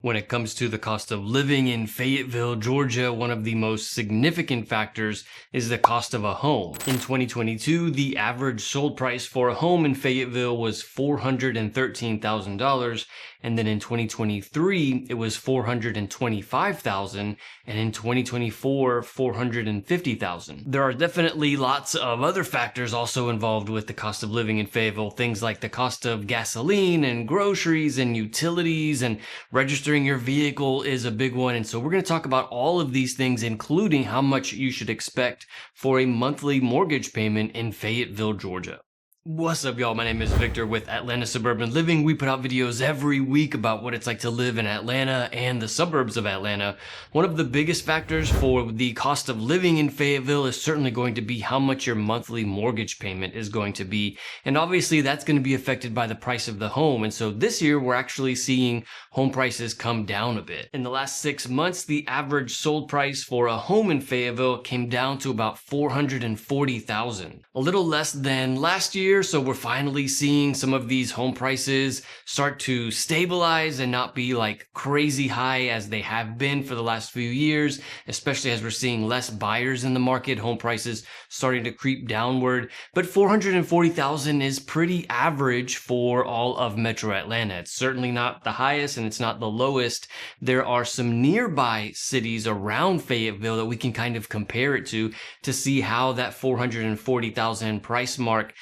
When it comes to the cost of living in Fayetteville, Georgia, one of the most significant factors is the cost of a home. In 2022, the average sold price for a home in Fayetteville was $413,000, and then in 2023, it was $425,000, and in 2024, $450,000. There are definitely lots of other factors also involved with the cost of living in Fayetteville, things like the cost of gasoline and groceries and utilities, and registering your vehicle is a big one. And so we're going to talk about all of these things, including how much you should expect for a monthly mortgage payment in Fayetteville, Georgia. What's up, y'all? My name is Victor with Atlanta Suburban Living. We put out videos every week about what it's like to live in Atlanta and the suburbs of Atlanta. One of the biggest factors for the cost of living in Fayetteville is certainly going to be how much your monthly mortgage payment is going to be. And obviously that's going to be affected by the price of the home. And so this year we're actually seeing home prices come down a bit. In the last 6 months, the average sold price for a home in Fayetteville came down to about $440,000. A little less than last year. So we're finally seeing some of these home prices start to stabilize and not be like crazy high as they have been for the last few years, especially as we're seeing less buyers in the market, home prices starting to creep downward. But $440,000 is pretty average for all of Metro Atlanta. It's certainly not the highest and it's not the lowest. There are some nearby cities around Fayetteville that we can kind of compare it to see how that $440,000 price mark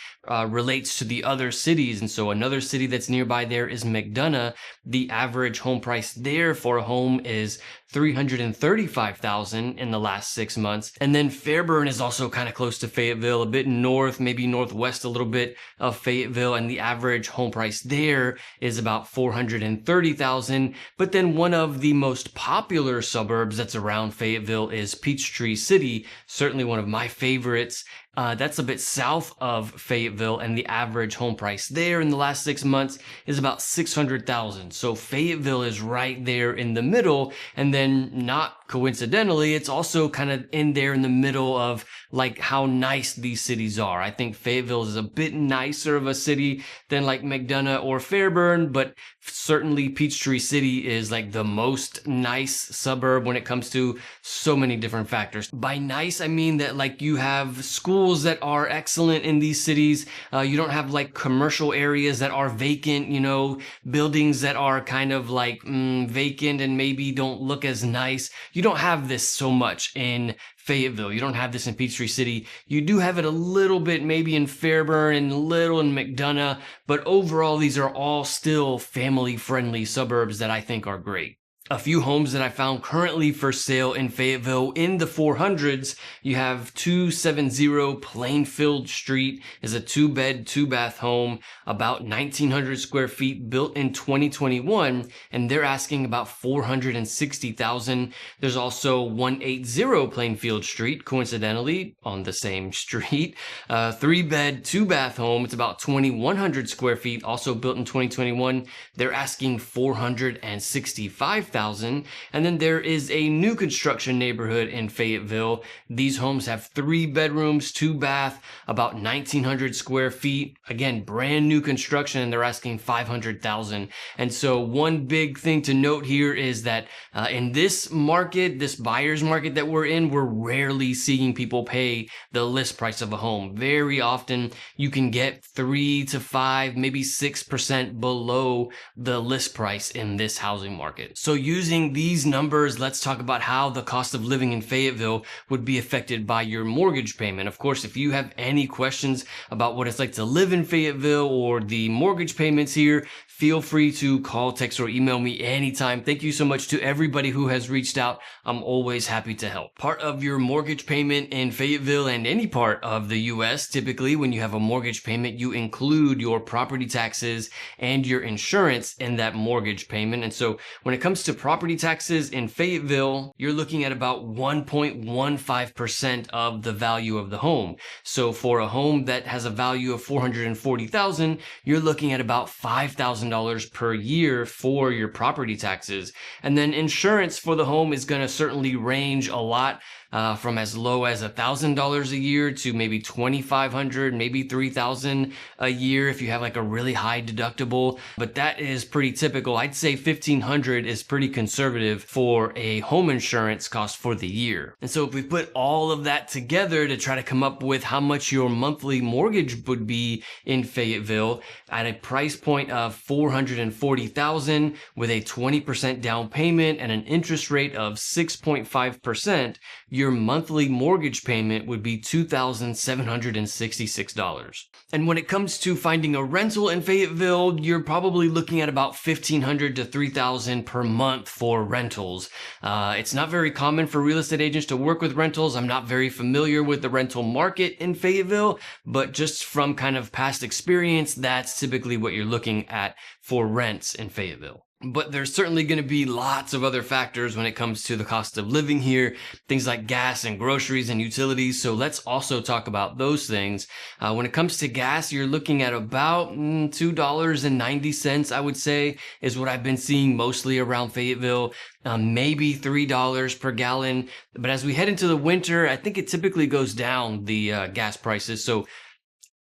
relates to the other cities. And so another city that's nearby there is McDonough. The average home price there for a home is $335,000 in the last 6 months. And then Fairburn is also kind of close to Fayetteville, a bit north, maybe northwest a little bit of Fayetteville, and the average home price there is about $430,000. But then one of the most popular suburbs that's around Fayetteville is Peachtree City, certainly one of my favorites. That's a bit south of Fayetteville, and the average home price there in the last 6 months is about $600,000. So Fayetteville is right there in the middle, and then not coincidentally, it's also kind of in there in the middle of like how nice these cities are. I think Fayetteville is a bit nicer of a city than like McDonough or Fairburn, but certainly Peachtree City is like the most nice suburb when it comes to so many different factors. By nice, I mean that like you have schools that are excellent in these cities. You don't have like commercial areas that are vacant, you know, buildings that are kind of like vacant and maybe don't look as nice. You don't have this so much in Fayetteville. You don't have this in Peachtree City. You do have it a little bit maybe in Fairburn and a little in McDonough, but overall these are all still family-friendly suburbs that I think are great. A few homes that I found currently for sale in Fayetteville in the 400s. You have 270 Plainfield Street is a 2-bed, 2-bath home, about 1,900 square feet, built in 2021, and they're asking about $460,000. There's also 180 Plainfield Street, coincidentally on the same street, 3-bed, 2-bath home. It's about 2,100 square feet, also built in 2021. They're asking $465,000. And then there is a new construction neighborhood in Fayetteville. These homes have 3 bedrooms, 2 bath, about 1,900 square feet. Again, brand new construction, and they're asking $500,000. And so one big thing to note here is that in this market, this buyer's market that we're in, we're rarely seeing people pay the list price of a home. Very often you can get 3 to 5, maybe 6% below the list price in this housing market. So using these numbers, let's talk about how the cost of living in Fayetteville would be affected by your mortgage payment. Of course, if you have any questions about what it's like to live in Fayetteville or the mortgage payments here, feel free to call, text, or email me anytime. Thank you so much to everybody who has reached out. I'm always happy to help. Part of your mortgage payment in Fayetteville and any part of the U.S., typically when you have a mortgage payment, you include your property taxes and your insurance in that mortgage payment. And so when it comes to property taxes in Fayetteville, you're looking at about 1.15% of the value of the home. So for a home that has a value of $440,000, you're looking at about $5,000 per year for your property taxes. And then insurance for the home is going to certainly range a lot from as low as $1,000 a year to maybe $2,500, maybe $3,000 a year if you have like a really high deductible. But that is pretty typical. I'd say $1,500 is pretty conservative for a home insurance cost for the year. And so if we put all of that together to try to come up with how much your monthly mortgage would be in Fayetteville at a price point of $440,000 with a 20% down payment and an interest rate of 6.5%, your monthly mortgage payment would be $2,766. And when it comes to finding a rental in Fayetteville, you're probably looking at about $1,500 to $3,000 per month for rentals. It's not very common for real estate agents to work with rentals. I'm not very familiar with the rental market in Fayetteville, but just from kind of past experience, that's typically what you're looking at for rents in Fayetteville. But there's certainly going to be lots of other factors when it comes to the cost of living here, things like gas and groceries and utilities. So let's also talk about those things. When it comes to gas, you're looking at about $2.90, I would say, is what I've been seeing mostly around Fayetteville. Maybe $3 per gallon. But as we head into the winter, I think it typically goes down, the gas prices. So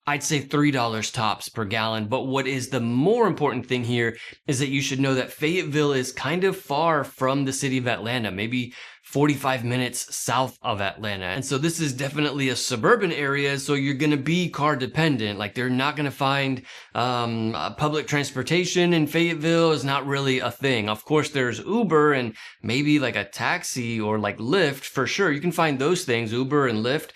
I'd say $3 tops per gallon. But what is the more important thing here is that you should know that Fayetteville is kind of far from the city of Atlanta, maybe 45 minutes south of Atlanta. And so this is definitely a suburban area. So you're going to be car dependent. Like they're not going to find public transportation in Fayetteville is not really a thing. Of course, there's Uber and maybe like a taxi or like Lyft for sure. You can find those things, Uber and Lyft.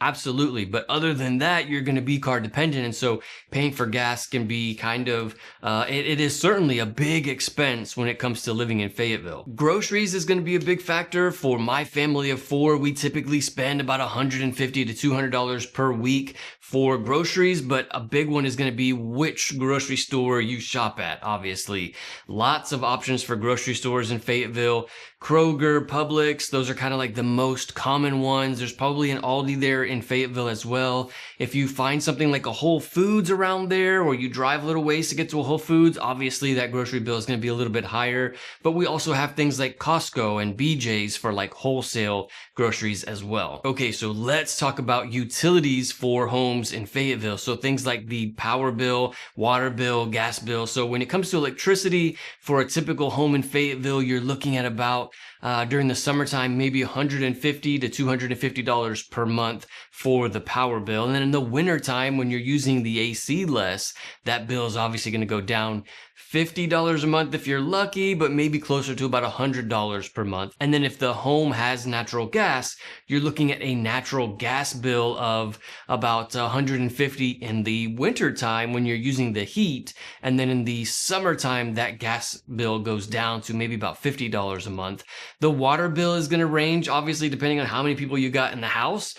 Absolutely. But other than that, you're going to be car dependent. And so paying for gas can be kind of, it is certainly a big expense when it comes to living in Fayetteville. Groceries is going to be a big factor. For my family of four, we typically spend about $150 to $200 per week for groceries, but a big one is going to be which grocery store you shop at, obviously. Lots of options for grocery stores in Fayetteville. Kroger, Publix, those are kind of like the most common ones. There's probably an Aldi there in Fayetteville as well. If you find something like a Whole Foods around there, or you drive a little ways to get to a Whole Foods, obviously that grocery bill is going to be a little bit higher. But we also have things like Costco and BJ's for like wholesale groceries as well. Okay, so let's talk about utilities for homes in Fayetteville. So things like the power bill, water bill, gas bill. So when it comes to electricity for a typical home in Fayetteville, you're looking at about during the summertime, maybe $150 to $250 per month for the power bill. And then in the wintertime, when you're using the AC less, that bill is obviously going to go down $50 a month if you're lucky, but maybe closer to about $100 per month. And then if the home has natural gas, you're looking at a natural gas bill of about $150 in the wintertime when you're using the heat. And then in the summertime, that gas bill goes down to maybe about $50 a month. The water bill is going to range, obviously, depending on how many people you got in the house.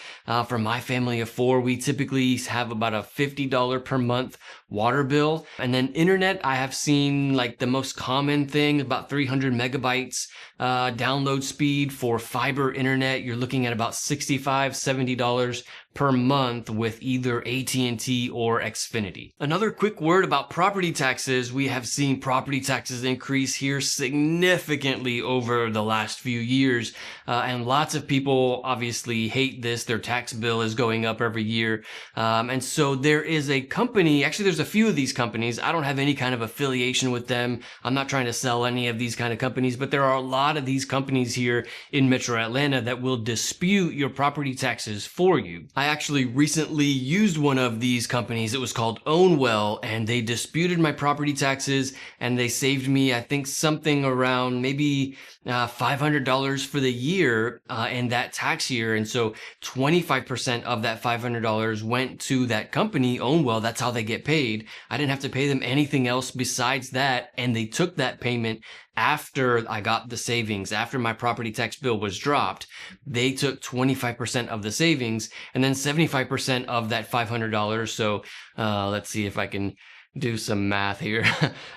For my family of four, we typically have about a $50 per month water bill. And then internet, I have seen like the most common thing, about 300 megabytes download speed for fiber internet. You're looking at about $65, $70 per month with either AT&T or Xfinity. Another quick word about property taxes. We have seen property taxes increase here significantly over the last few years. And lots of people obviously hate this. Their tax bill is going up every year. And so there is a company, actually there's a few of these companies. I don't have any kind of affiliation with them. I'm not trying to sell any of these kind of companies, but there are a lot of these companies here in Metro Atlanta that will dispute your property taxes for you. I actually recently used one of these companies. It was called Ownwell, and they disputed my property taxes, and they saved me, I think, something around maybe $500 for the year in that tax year. And so 25% of that $500 went to that company, Ownwell. That's how they get paid. I didn't have to pay them anything else besides that. And they took that payment after I got the savings, after my property tax bill was dropped. They took 25% of the savings and then 75% of that $500. So let's see if I can do some math here.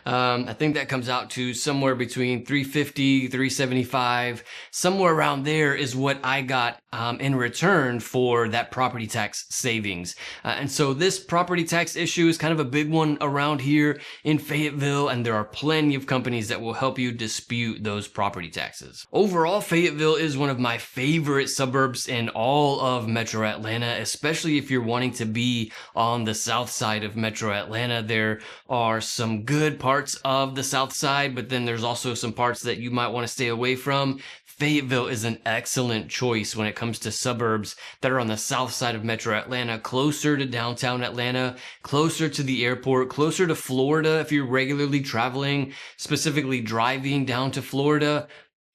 I think that comes out to somewhere between 350, 375, somewhere around there is what I got in return for that property tax savings. And so this property tax issue is kind of a big one around here in Fayetteville, and there are plenty of companies that will help you dispute those property taxes. Overall, Fayetteville is one of my favorite suburbs in all of Metro Atlanta, especially if you're wanting to be on the south side of Metro Atlanta. There are some good parts of the south side, but then there's also some parts that you might want to stay away from. Fayetteville is an excellent choice when it comes to suburbs that are on the south side of Metro Atlanta, closer to downtown Atlanta, closer to the airport, closer to Florida if you're regularly traveling, specifically driving down to Florida.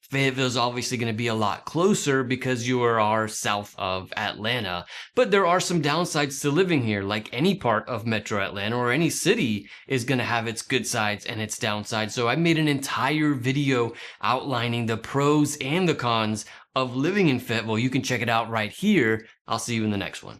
Fayetteville is obviously going to be a lot closer because you are south of Atlanta. But there are some downsides to living here. Like any part of Metro Atlanta or any city is going to have its good sides and its downsides. So I made an entire video outlining the pros and the cons of living in Fayetteville. You can check it out right here. I'll see you in the next one.